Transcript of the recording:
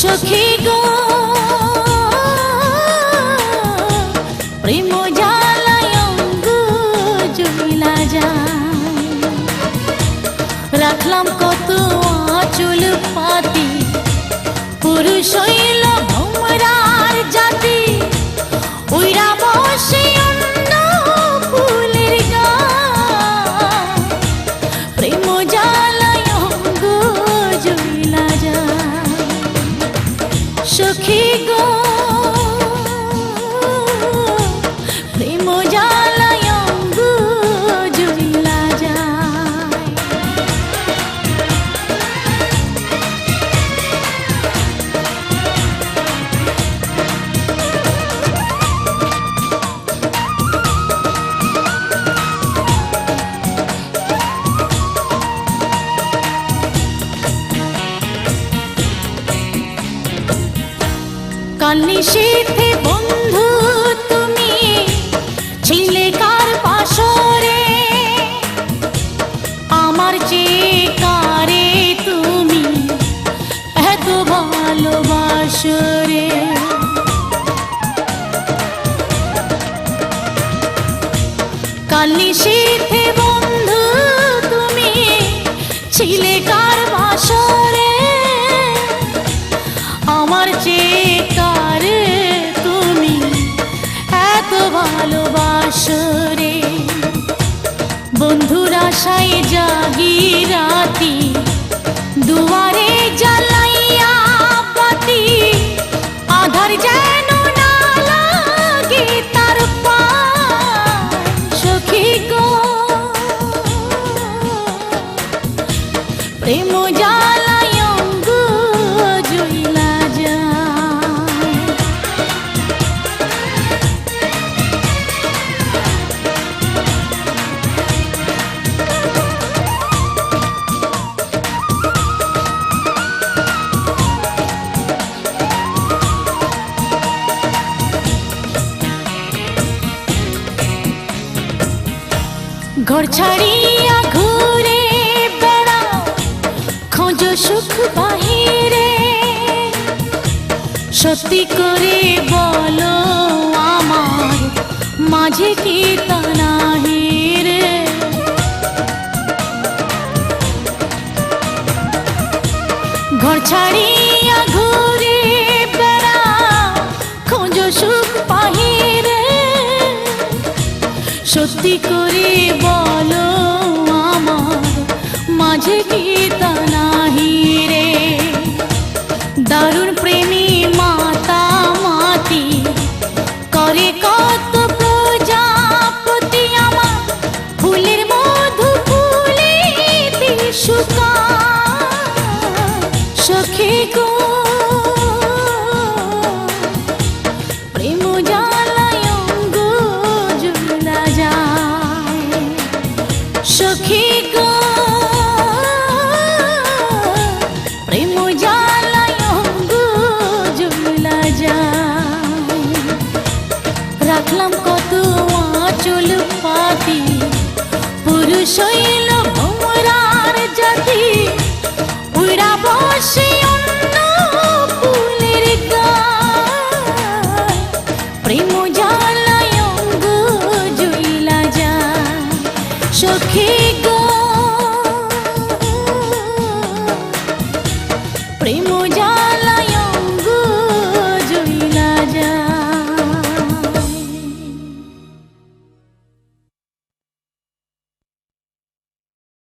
সখী গো প্রেম জ্বালায় অঙ্গ জ্বলা যায়, রাখলাম কত আঁচল পাতি, পুরুষ হইল ভোমরার জাতি, উইরা বসে অন্য ফুলের গায়, প্রেম জ্বালায় অঙ্গ জ্বলা যায়। সখী গো প্রেম জ্বালায় অঙ্গ জ্বলা যায়। কাল নিশীথে বন্ধু তুমি ছিলে কার পাশরে, আমার চেয়ে কারে তুমি এত ভালোবাসরে। কাল নিশীথে বন্ধু তুমি ছিলে কার পাশরে, আমার চেয়ে কারে তুমি এত ভালোবাসরে। বন্ধুর আশায় জাগি রাতি, দুয়ারে জ্বালাইয়া বাতি, আধার যেন না লাগে তার পায়। সখী গো প্রেম জ্বালায় অঙ্গ জ্বলা যায়। ঘর ছাড়িয়া ঘুরে বেড়াও, খোঁজো সুখ বাহিরে, সত্যি করে বলো আমার মাঝে কি তা নাহি রে। ঘর ছাড়িয়া ঘুরে বেড়াও, খোঁজো সুখ বাহিরে, সত্যি করে বলো আমার মাঝে কি তা নাহি রে। দারুণ প্রেমী মাতা মাতি করে কত প্রজাপতি, আমার ফুলের মধু ফুলিতে শুকায়। সখী গো প্রেম জ্বালায় অঙ্গ জ্বলা যায়। সখী গো প্রেম জ্বালায় অঙ্গ জ্বলা যায়, রাখলাম কত আঁচল পাতি, পুরুষ হইল ভোমরার জাতি, উইরা বসে অন্য ফুলের গায়, প্রেম জ্বালায়